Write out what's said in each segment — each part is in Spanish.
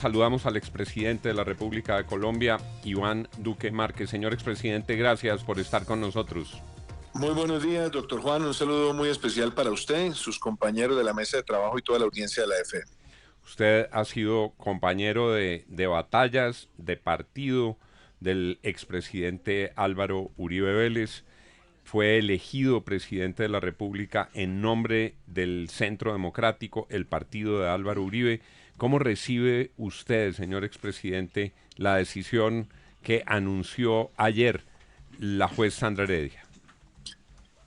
Saludamos al expresidente de la República de Colombia, Iván Duque Márquez. Señor expresidente, gracias por estar con nosotros. Muy buenos días, doctor Juan. Un saludo muy especial para usted, sus compañeros de la mesa de trabajo y toda la audiencia de la FM. Usted ha sido compañero de batallas, de partido del expresidente Álvaro Uribe Vélez. Fue elegido presidente de la República en nombre del Centro Democrático, el partido de Álvaro Uribe. ¿Cómo recibe usted, señor expresidente, la decisión que anunció ayer la juez Sandra Heredia?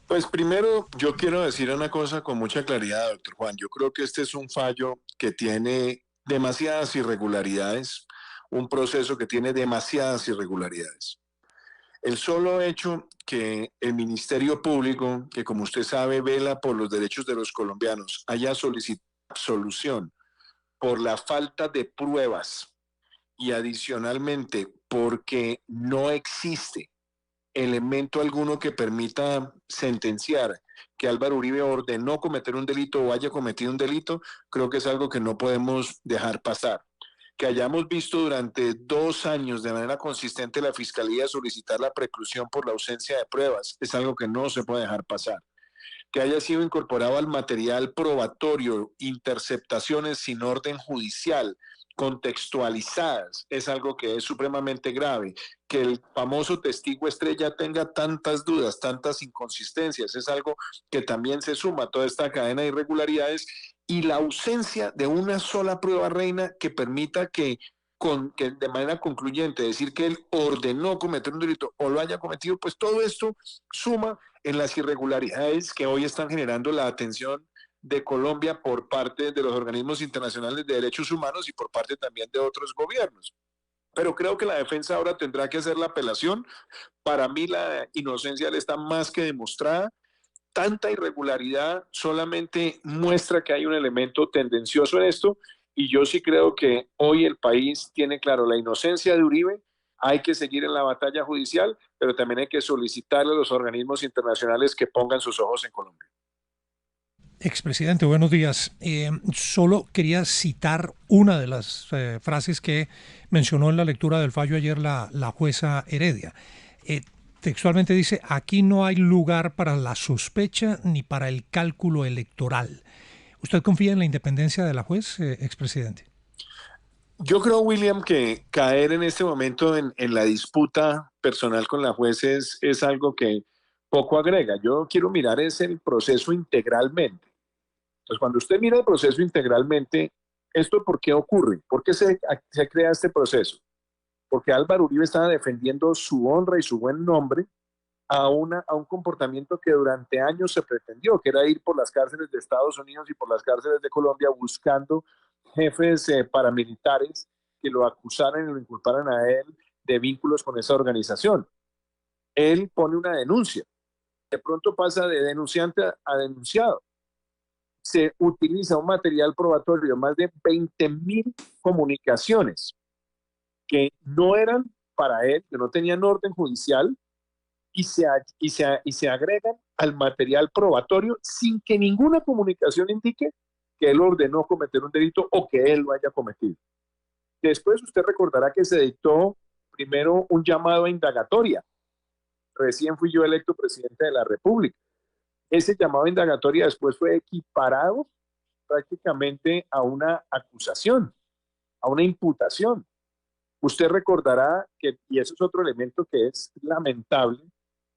Pues primero, yo quiero decir una cosa con mucha claridad, doctor Juan. Yo creo que este es un fallo que tiene demasiadas irregularidades, un proceso que tiene demasiadas irregularidades. El solo hecho que el Ministerio Público, que como usted sabe vela por los derechos de los colombianos, haya solicitado absolución por la falta de pruebas y adicionalmente porque no existe elemento alguno que permita sentenciar que Álvaro Uribe ordenó cometer un delito o haya cometido un delito, creo que es algo que no podemos dejar pasar. Que hayamos visto durante 2 años de manera consistente la Fiscalía solicitar la preclusión por la ausencia de pruebas, es algo que no se puede dejar pasar. Que haya sido incorporado al material probatorio interceptaciones sin orden judicial, contextualizadas, es algo que es supremamente grave. Que el famoso testigo estrella tenga tantas dudas, tantas inconsistencias, es algo que también se suma a toda esta cadena de irregularidades, y la ausencia de una sola prueba reina que permita que de manera concluyente decir que él ordenó cometer un delito o lo haya cometido, pues todo esto suma en las irregularidades que hoy están generando la atención de Colombia por parte de los organismos internacionales de derechos humanos y por parte también de otros gobiernos. Pero creo que la defensa ahora tendrá que hacer la apelación. Para mí la inocencia está más que demostrada. Tanta irregularidad solamente muestra que hay un elemento tendencioso en esto, y yo sí creo que hoy el país tiene claro la inocencia de Uribe. Hay que seguir en la batalla judicial, pero también hay que solicitarle a los organismos internacionales que pongan sus ojos en Colombia. Expresidente, buenos días. Solo quería citar una de las frases que mencionó en la lectura del fallo ayer la jueza Heredia. Textualmente dice: aquí no hay lugar para la sospecha ni para el cálculo electoral. ¿Usted confía en la independencia de la juez, expresidente? Yo creo, William, que caer en este momento en la disputa personal con la juez es algo que poco agrega. Yo quiero mirar es el proceso integralmente. Entonces, cuando usted mira el proceso integralmente, ¿esto por qué ocurre? ¿Por qué se crea este proceso? Porque Álvaro Uribe estaba defendiendo su honra y su buen nombre a un comportamiento que durante años se pretendió, que era ir por las cárceles de Estados Unidos y por las cárceles de Colombia buscando jefes paramilitares que lo acusaran y lo inculparan a él de vínculos con esa organización. Él pone una denuncia, de pronto pasa de denunciante a denunciado. Se utiliza un material probatorio, más de 20.000 comunicaciones que no eran para él, que no tenían orden judicial, y se agregan al material probatorio sin que ninguna comunicación indique que él ordenó cometer un delito o que él lo haya cometido. Después usted recordará que se dictó primero un llamado a indagatoria. Recién fui yo electo presidente de la República. Ese llamado a indagatoria después fue equiparado prácticamente a una acusación, a una imputación. Usted recordará que, y eso es otro elemento que es lamentable,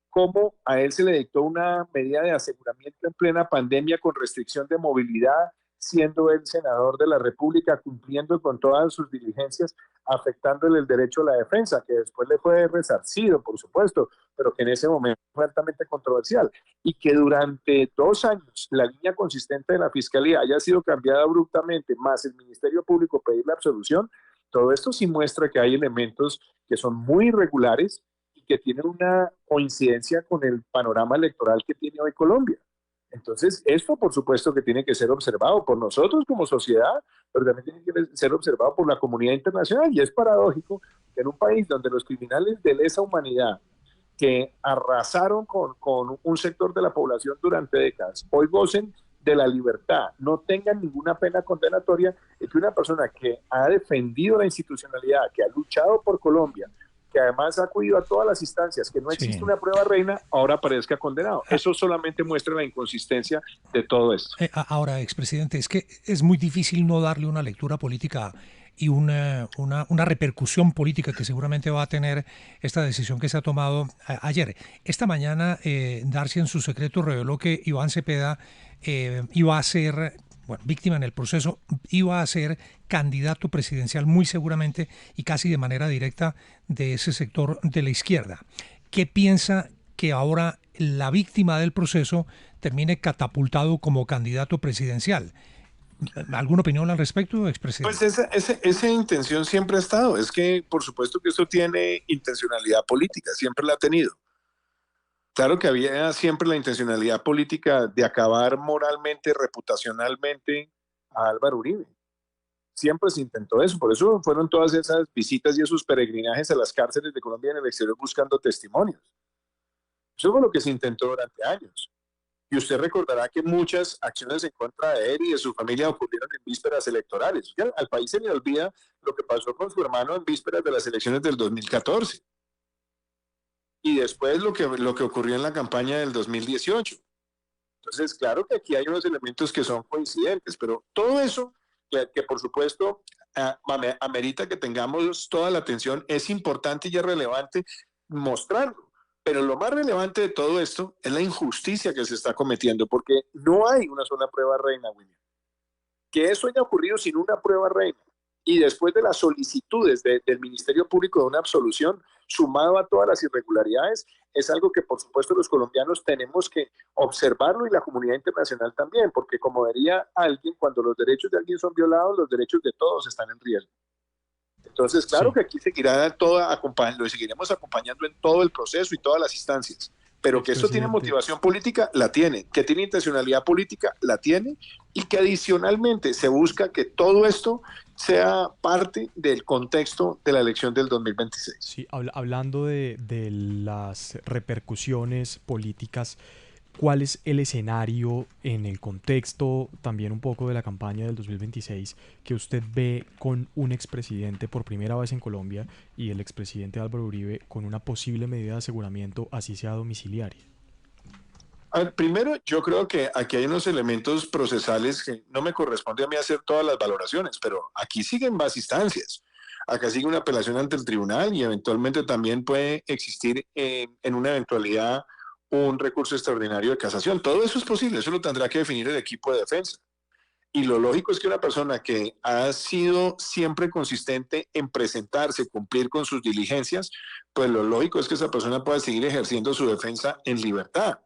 cómo a él se le dictó una medida de aseguramiento en plena pandemia con restricción de movilidad, siendo él senador de la República, cumpliendo con todas sus diligencias, afectándole el derecho a la defensa, que después le fue resarcido, por supuesto, pero que en ese momento fue altamente controversial, y que durante 2 años la línea consistente de la Fiscalía haya sido cambiada abruptamente, más el Ministerio Público pedir la absolución. Todo esto sí muestra que hay elementos que son muy irregulares y que tienen una coincidencia con el panorama electoral que tiene hoy Colombia. Entonces, esto por supuesto que tiene que ser observado por nosotros como sociedad, pero también tiene que ser observado por la comunidad internacional. Y es paradójico que en un país donde los criminales de lesa humanidad que arrasaron con un sector de la población durante décadas, hoy gocen de la libertad no tengan ninguna pena condenatoria, es que una persona que ha defendido la institucionalidad, que ha luchado por Colombia, que además ha acudido a todas las instancias, que no existe Sí. una prueba reina, ahora aparezca condenado. Eso solamente muestra la inconsistencia de todo esto. Ahora, expresidente, es que es muy difícil no darle una lectura política y una repercusión política que seguramente va a tener esta decisión que se ha tomado ayer. Esta mañana, Darcy en su secreto reveló que Iván Cepeda iba a ser, bueno, víctima en el proceso, iba a ser candidato presidencial muy seguramente y casi de manera directa de ese sector de la izquierda. ¿Qué piensa que ahora la víctima del proceso termine catapultado como candidato presidencial? ¿Alguna opinión al respecto, expresidente? Pues esa intención siempre ha estado. Es que, por supuesto que esto tiene intencionalidad política, siempre la ha tenido. Claro que había siempre la intencionalidad política de acabar moralmente, reputacionalmente a Álvaro Uribe. Siempre se intentó eso, por eso fueron todas esas visitas y esos peregrinajes a las cárceles de Colombia y en el exterior buscando testimonios. Eso fue lo que se intentó durante años. Y usted recordará que muchas acciones en contra de él y de su familia ocurrieron en vísperas electorales. Ya al país se le olvida lo que pasó con su hermano en vísperas de las elecciones del 2014. Y después lo que ocurrió en la campaña del 2018. Entonces, claro que aquí hay unos elementos que son coincidentes, pero todo eso, que por supuesto amerita que tengamos toda la atención, es importante y es relevante mostrarlo. Pero lo más relevante de todo esto es la injusticia que se está cometiendo, porque no hay una sola prueba reina, William. Que eso haya ocurrido sin una prueba reina y después de las solicitudes del Ministerio Público de una absolución, sumado a todas las irregularidades, es algo que por supuesto los colombianos tenemos que observarlo y la comunidad internacional también, porque como diría alguien, cuando los derechos de alguien son violados, los derechos de todos están en riesgo. Entonces, claro Sí. que aquí lo seguiremos acompañando en todo el proceso y todas las instancias, pero que esto tiene Expresidente, motivación política, la tiene, que tiene intencionalidad política, la tiene, y que adicionalmente se busca que todo esto sea parte del contexto de la elección del 2026. sí, hablando de las repercusiones políticas, ¿cuál es el escenario en el contexto también un poco de la campaña del 2026 que usted ve con un expresidente por primera vez en Colombia y el expresidente Álvaro Uribe con una posible medida de aseguramiento, así sea domiciliaria? A ver, primero, yo creo que aquí hay unos elementos procesales que no me corresponde a mí hacer todas las valoraciones, pero aquí siguen más instancias. Acá sigue una apelación ante el tribunal y eventualmente también puede existir en una eventualidad un recurso extraordinario de casación. Todo eso es posible, eso lo tendrá que definir el equipo de defensa. Y lo lógico es que una persona que ha sido siempre consistente en presentarse, cumplir con sus diligencias, pues lo lógico es que esa persona pueda seguir ejerciendo su defensa en libertad.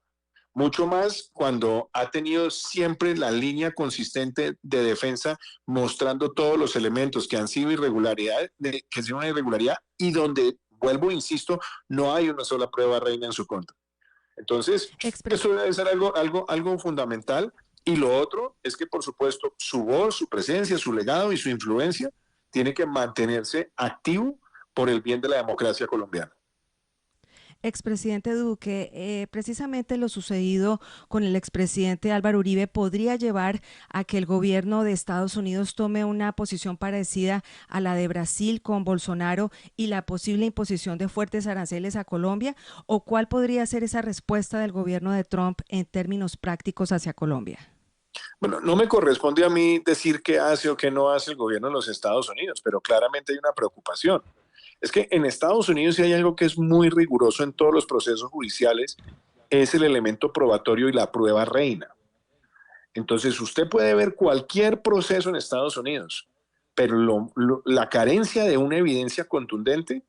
Mucho más cuando ha tenido siempre la línea consistente de defensa, mostrando todos los elementos que han sido irregularidad, que han sido una irregularidad y donde, vuelvo, insisto, no hay una sola prueba reina en su contra. Entonces, eso debe ser algo fundamental. Y lo otro es que, por supuesto, su voz, su presencia, su legado y su influencia tiene que mantenerse activo por el bien de la democracia colombiana. Expresidente Duque, precisamente lo sucedido con el expresidente Álvaro Uribe podría llevar a que el gobierno de Estados Unidos tome una posición parecida a la de Brasil con Bolsonaro y la posible imposición de fuertes aranceles a Colombia, ¿o cuál podría ser esa respuesta del gobierno de Trump en términos prácticos hacia Colombia? Bueno, no me corresponde a mí decir qué hace o qué no hace el gobierno de los Estados Unidos, pero claramente hay una preocupación. Es que en Estados Unidos si hay algo que es muy riguroso en todos los procesos judiciales, es el elemento probatorio y la prueba reina. Entonces usted puede ver cualquier proceso en Estados Unidos, pero la carencia de una evidencia contundente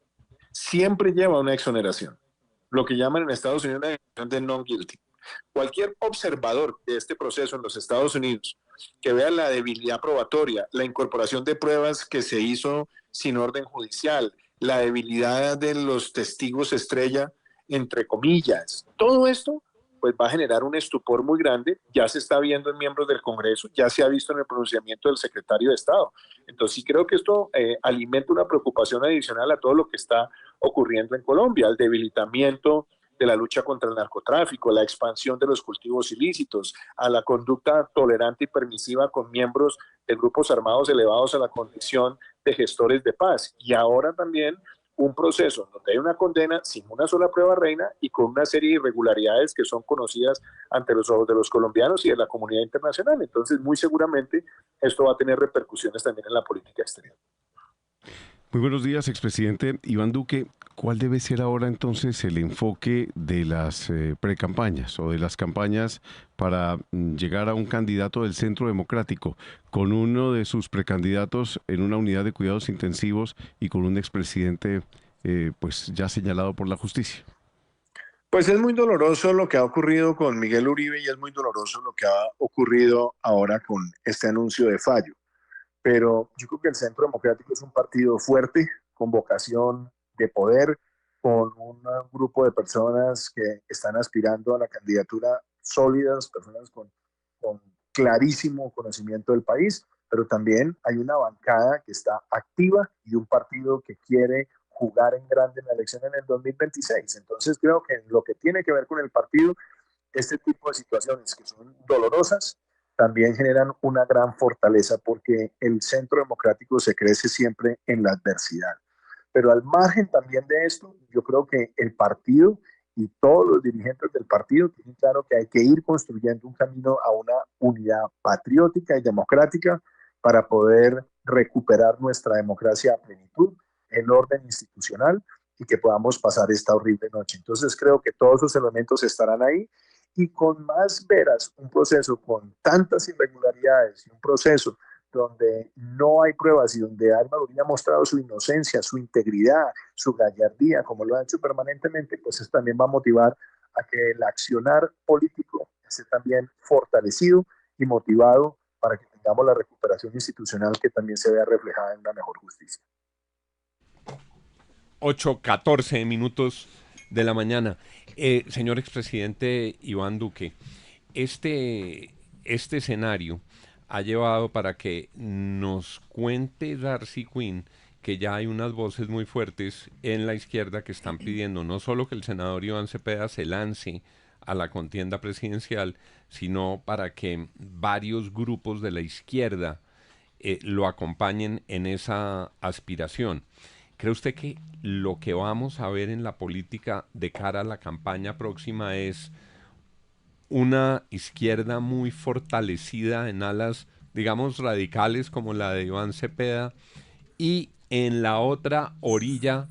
siempre lleva a una exoneración, lo que llaman en Estados Unidos una exoneración de non guilty. Cualquier observador de este proceso en los Estados Unidos que vea la debilidad probatoria, la incorporación de pruebas que se hizo sin orden judicial, la debilidad de los testigos estrella, entre comillas, todo esto pues va a generar un estupor muy grande. Ya se está viendo en miembros del Congreso, ya se ha visto en el pronunciamiento del secretario de Estado. Entonces sí creo que esto alimenta una preocupación adicional a todo lo que está ocurriendo en Colombia, el debilitamiento de la lucha contra el narcotráfico, la expansión de los cultivos ilícitos, a la conducta tolerante y permisiva con miembros de grupos armados elevados a la condición de gestores de paz. Y ahora también un proceso donde hay una condena sin una sola prueba reina y con una serie de irregularidades que son conocidas ante los ojos de los colombianos y de la comunidad internacional. Entonces, muy seguramente esto va a tener repercusiones también en la política exterior. Muy buenos días, expresidente Iván Duque. ¿Cuál debe ser ahora entonces el enfoque de las precampañas o de las campañas para llegar a un candidato del Centro Democrático, con uno de sus precandidatos en una unidad de cuidados intensivos y con un expresidente pues ya señalado por la justicia? Pues es muy doloroso lo que ha ocurrido con Miguel Uribe y es muy doloroso lo que ha ocurrido ahora con este anuncio de fallo. Pero yo creo que el Centro Democrático es un partido fuerte, con vocación de poder, con un grupo de personas que están aspirando a la candidatura sólidas, personas con clarísimo conocimiento del país, pero también hay una bancada que está activa y un partido que quiere jugar en grande en la elección en el 2026. Entonces creo que en lo que tiene que ver con el partido, este tipo de situaciones que son dolorosas, también generan una gran fortaleza porque el Centro Democrático se crece siempre en la adversidad. Pero al margen también de esto, yo creo que el partido y todos los dirigentes del partido tienen claro que hay que ir construyendo un camino a una unidad patriótica y democrática para poder recuperar nuestra democracia a plenitud, el orden institucional y que podamos pasar esta horrible noche. Entonces creo que todos esos elementos estarán ahí y con más veras un proceso con tantas irregularidades y un proceso donde no hay pruebas y donde Álvaro Uribe ha mostrado su inocencia, su integridad, su gallardía, como lo ha hecho permanentemente, pues eso también va a motivar a que el accionar político esté también fortalecido y motivado para que tengamos la recuperación institucional que también se vea reflejada en una mejor justicia. 8:14 minutos de la mañana. Señor expresidente Iván Duque, este escenario ha llevado para que nos cuente Darcy Quinn que ya hay unas voces muy fuertes en la izquierda que están pidiendo no solo que el senador Iván Cepeda se lance a la contienda presidencial, sino para que varios grupos de la izquierda lo acompañen en esa aspiración. ¿Cree usted que lo que vamos a ver en la política de cara a la campaña próxima es una izquierda muy fortalecida en alas, digamos, radicales como la de Iván Cepeda, y en la otra orilla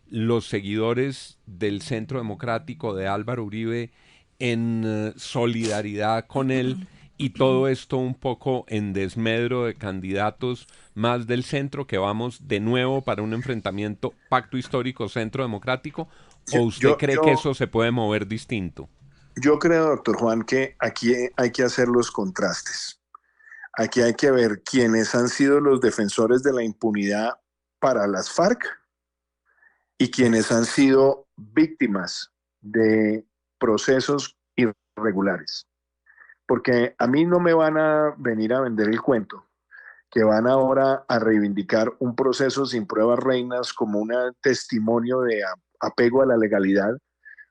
los seguidores del Centro Democrático de Álvaro Uribe en solidaridad con él, y todo esto un poco en desmedro de candidatos más del centro, que vamos de nuevo para un enfrentamiento pacto histórico Centro Democrático? ¿O usted cree que eso se puede mover distinto? Yo creo, doctor Juan, que aquí hay que hacer los contrastes. Aquí hay que ver quiénes han sido los defensores de la impunidad para las FARC y quienes han sido víctimas de procesos irregulares. Porque a mí no me van a venir a vender el cuento que van ahora a reivindicar un proceso sin pruebas reinas como un testimonio de apego a la legalidad,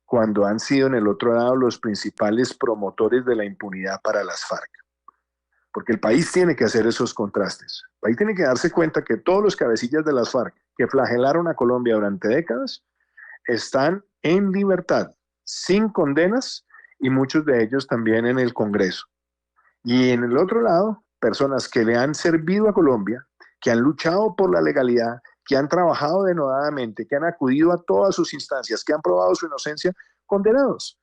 cuando han sido en el otro lado los principales promotores de la impunidad para las FARC. Porque el país tiene que hacer esos contrastes. El país tiene que darse cuenta que todos los cabecillas de las FARC que flagelaron a Colombia durante décadas están en libertad, sin condenas, y muchos de ellos también en el Congreso. Y en el otro lado, personas que le han servido a Colombia, que han luchado por la legalidad, que han trabajado denodadamente, que han acudido a todas sus instancias, que han probado su inocencia, condenados.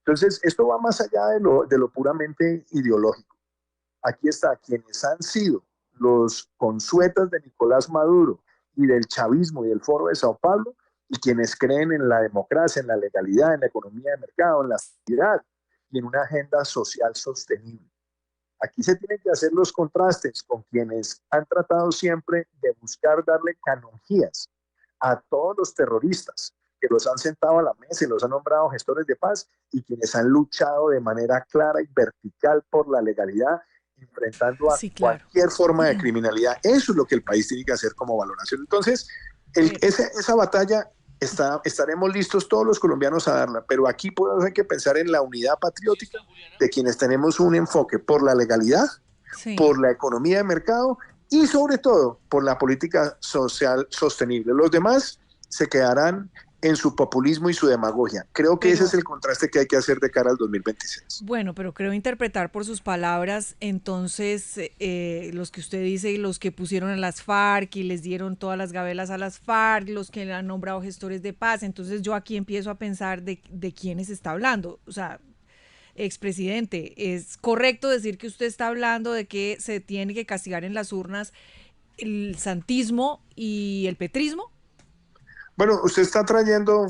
Entonces, esto va más allá de lo puramente ideológico. Aquí está quienes han sido los consuetas de Nicolás Maduro y del chavismo y del Foro de Sao Paulo, y quienes creen en la democracia, en la legalidad, en la economía de mercado, en la sociedad y en una agenda social sostenible. Aquí se tienen que hacer los contrastes con quienes han tratado siempre de buscar darle canonjías a todos los terroristas, que los han sentado a la mesa y los han nombrado gestores de paz, y quienes han luchado de manera clara y vertical por la legalidad, enfrentando a cualquier forma de criminalidad. Eso es lo que el país tiene que hacer como valoración. Entonces, esa batalla estaremos listos todos los colombianos a darla, pero aquí hay que pensar en la unidad patriótica de quienes tenemos un enfoque por la legalidad, Sí. por la economía de mercado y sobre todo por la política social sostenible. Los demás se quedarán en su populismo y su demagogia. Creo que ese es el contraste que hay que hacer de cara al 2026. Bueno, pero creo interpretar por sus palabras, entonces, los que usted dice y los que pusieron a las FARC y les dieron todas las gabelas a las FARC, los que han nombrado gestores de paz, entonces yo aquí empiezo a pensar de quiénes está hablando. O sea, expresidente, ¿es correcto decir que usted está hablando de que se tiene que castigar en las urnas el santismo y el petrismo? Bueno, usted está trayendo,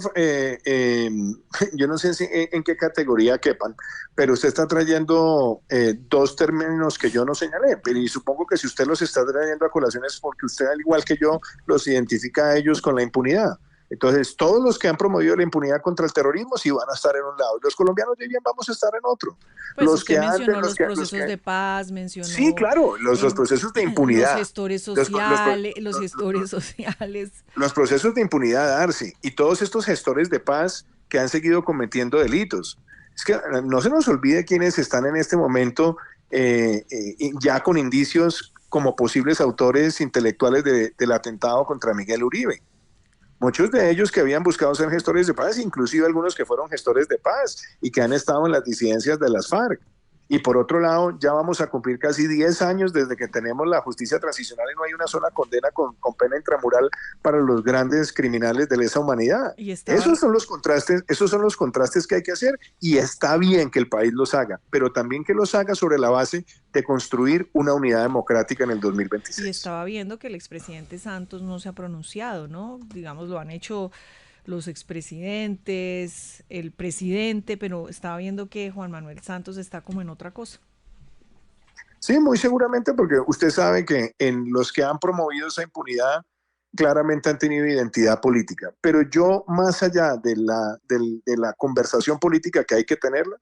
yo no sé en qué categoría quepan, pero usted está trayendo dos términos que yo no señalé, pero y supongo que si usted los está trayendo a colación es porque usted, al igual que yo, los identifica a ellos con la impunidad. Entonces, todos los que han promovido la impunidad contra el terrorismo sí van a estar en un lado, y los colombianos de bien vamos a estar en otro. Pues Los usted que mencionó los procesos de paz, mencionó... Sí, claro, los procesos de impunidad. Los gestores sociales, los gestores sociales. Los procesos de impunidad, Darcy, y todos estos gestores de paz que han seguido cometiendo delitos. Es que no se nos olvide quienes están en este momento ya con indicios como posibles autores intelectuales del atentado contra Miguel Uribe. Muchos de ellos que habían buscado ser gestores de paz, inclusive algunos que fueron gestores de paz y que han estado en las disidencias de las FARC. Y por otro lado, ya vamos a cumplir casi 10 años desde que tenemos la justicia transicional y no hay una sola condena con pena intramural para los grandes criminales de lesa humanidad. Esos son los contrastes que hay que hacer, y está bien que el país los haga, pero también que los haga sobre la base de construir una unidad democrática en el 2026. Y estaba viendo que el expresidente Santos no se ha pronunciado, ¿no? Digamos, lo han hecho los expresidentes, el presidente, pero estaba viendo que Juan Manuel Santos está como en otra cosa. Sí, muy seguramente, porque usted sabe que en los que han promovido esa impunidad claramente han tenido identidad política. Pero yo, más allá de la conversación política que hay que tenerla,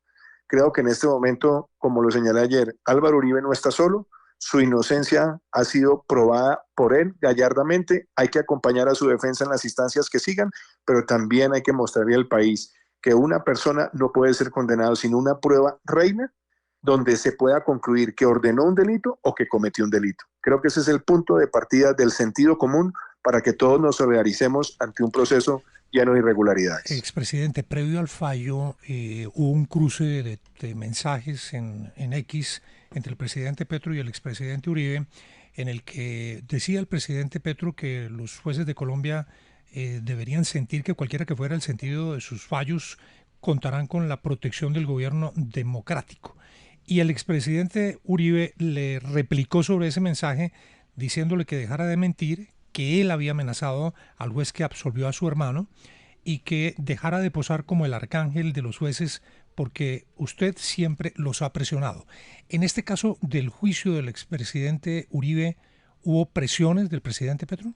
creo que en este momento, como lo señalé ayer, Álvaro Uribe no está solo. Su inocencia ha sido probada por él gallardamente. Hay que acompañar a su defensa en las instancias que sigan, pero también hay que mostrarle al país que una persona no puede ser condenada sin una prueba reina donde se pueda concluir que ordenó un delito o que cometió un delito. Creo que ese es el punto de partida del sentido común para que todos nos solidaricemos ante un proceso lleno de irregularidades. Expresidente, previo al fallo hubo un cruce de mensajes en X entre el presidente Petro y el expresidente Uribe, en el que decía el presidente Petro que los jueces de Colombia deberían sentir que cualquiera que fuera el sentido de sus fallos contarán con la protección del gobierno democrático. Y el expresidente Uribe le replicó sobre ese mensaje diciéndole que dejara de mentir, que él había amenazado al juez que absolvió a su hermano y que dejara de posar como el arcángel de los jueces porque usted siempre los ha presionado. En este caso del juicio del expresidente Uribe, ¿hubo presiones del presidente Petro?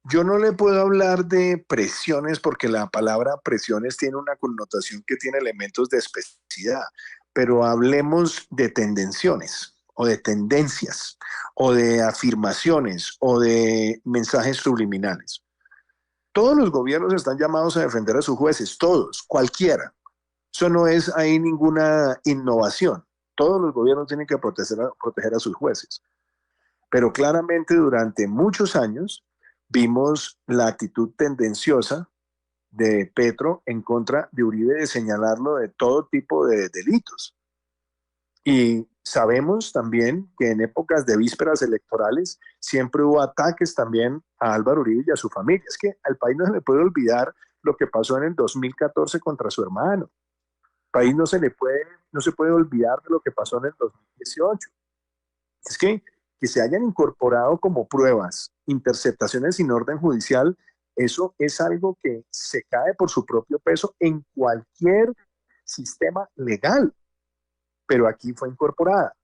Yo no le puedo hablar de presiones porque la palabra presiones tiene una connotación que tiene elementos de especificidad, pero hablemos de tendenciones o de tendencias o de afirmaciones o de mensajes subliminales. Todos los gobiernos están llamados a defender a sus jueces, todos, cualquiera. Eso no es ahí ninguna innovación. Todos los gobiernos tienen que proteger a sus jueces. Pero claramente durante muchos años vimos la actitud tendenciosa de Petro en contra de Uribe de señalarlo de todo tipo de delitos. Y sabemos también que en épocas de vísperas electorales siempre hubo ataques también a Álvaro Uribe y a su familia. Es que al país no se le puede olvidar lo que pasó en el 2014 contra su hermano. Al país no se puede olvidar de lo que pasó en el 2018. Es que se hayan incorporado como pruebas interceptaciones sin orden judicial, eso es algo que se cae por su propio peso en cualquier sistema legal, pero aquí fue incorporada.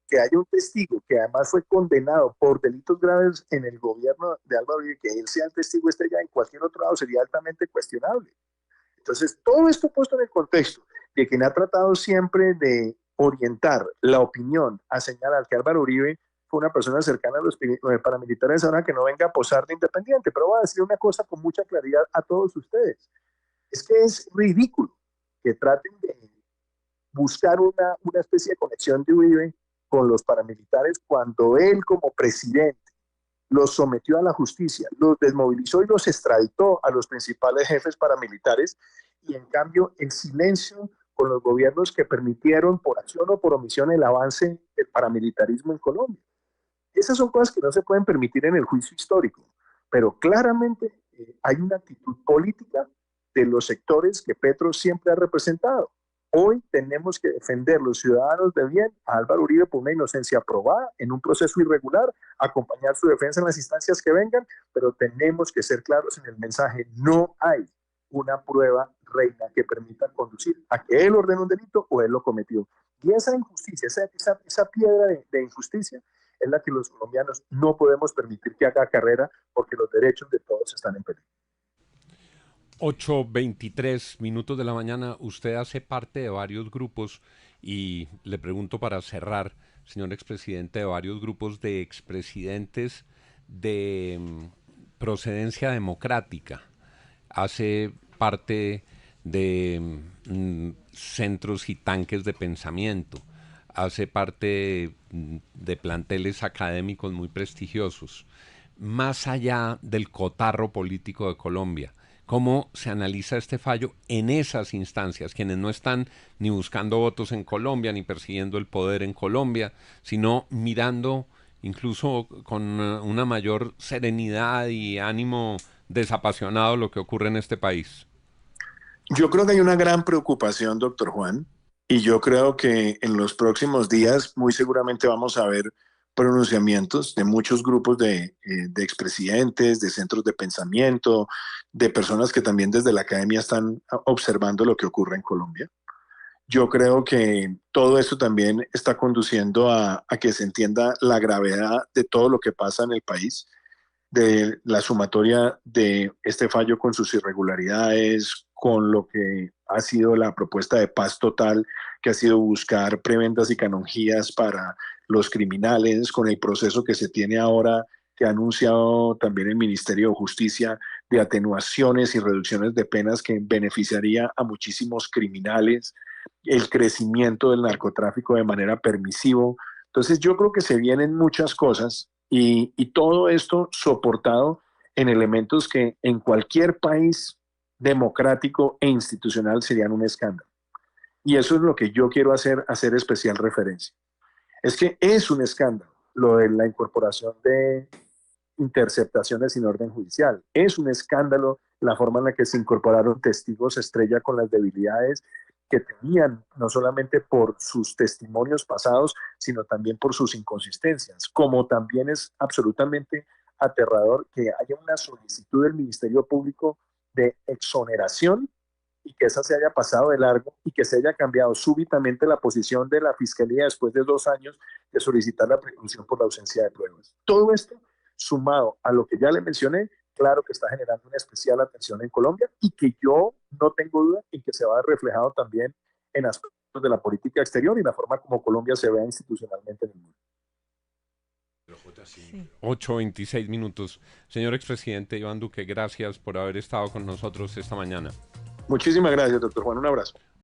Que haya un testigo que además fue condenado por delitos graves en el gobierno de Álvaro Uribe, que él sea el testigo estrella en cualquier otro lado sería altamente cuestionable. Entonces, todo esto puesto en el contexto de quien ha tratado siempre de orientar la opinión a señalar que Álvaro Uribe fue una persona cercana a los paramilitares, ahora que no venga a posar de independiente, pero voy a decir una cosa con mucha claridad a todos ustedes. Es que es ridículo que traten de buscar una especie de conexión de Uribe con los paramilitares cuando él como presidente los sometió a la justicia, los desmovilizó y los extraditó a los principales jefes paramilitares, y en cambio el silencio con los gobiernos que permitieron por acción o por omisión el avance del paramilitarismo en Colombia. Esas son cosas que no se pueden permitir en el juicio histórico, pero claramente hay una actitud política de los sectores que Petro siempre ha representado. Hoy tenemos que defender los ciudadanos de bien a Álvaro Uribe por una inocencia probada en un proceso irregular, acompañar su defensa en las instancias que vengan, pero tenemos que ser claros en el mensaje. No hay una prueba reina que permita conducir a que él ordenó un delito o él lo cometió. Y esa injusticia, esa piedra de injusticia es la que los colombianos no podemos permitir que haga carrera, porque los derechos de todos están en peligro. 8:23 de la mañana. Usted hace parte de varios grupos y le pregunto para cerrar, señor expresidente, de varios grupos de expresidentes de procedencia democrática. Hace parte de centros y tanques de pensamiento. Hace parte de planteles académicos muy prestigiosos. Más allá del cotarro político de Colombia, ¿cómo se analiza este fallo en esas instancias? Quienes no están ni buscando votos en Colombia, ni persiguiendo el poder en Colombia, sino mirando incluso con una mayor serenidad y ánimo desapasionado lo que ocurre en este país. Yo creo que hay una gran preocupación, doctor Juan, y yo creo que en los próximos días muy seguramente vamos a ver pronunciamientos de muchos grupos de expresidentes, de centros de pensamiento, de personas que también desde la academia están observando lo que ocurre en Colombia. Yo creo que todo esto también está conduciendo a que se entienda la gravedad de todo lo que pasa en el país, de la sumatoria de este fallo con sus irregularidades, con lo que ha sido la propuesta de paz total, que ha sido buscar prebendas y canonjías para los criminales, con el proceso que se tiene ahora, que ha anunciado también el Ministerio de Justicia, de atenuaciones y reducciones de penas que beneficiaría a muchísimos criminales, el crecimiento del narcotráfico de manera permisivo. Entonces yo creo que se vienen muchas cosas, y todo esto soportado en elementos que en cualquier país democrático e institucional serían un escándalo. Y eso es lo que yo quiero hacer especial referencia. Es que es un escándalo lo de la incorporación de interceptaciones sin orden judicial. Es un escándalo la forma en la que se incorporaron testigos estrella con las debilidades que tenían, no solamente por sus testimonios pasados, sino también por sus inconsistencias. Como también es absolutamente aterrador que haya una solicitud del Ministerio Público de exoneración y que esa se haya pasado de largo y que se haya cambiado súbitamente la posición de la Fiscalía después de 2 años de solicitar la preclusión por la ausencia de pruebas. Todo esto, sumado a lo que ya le mencioné, claro que está generando una especial atención en Colombia, y que yo no tengo duda en que se va a ver reflejado también en aspectos de la política exterior y la forma como Colombia se vea institucionalmente en el mundo. 8:26. Señor expresidente Iván Duque, gracias por haber estado con nosotros esta mañana. Muchísimas gracias, doctor Juan. Un abrazo.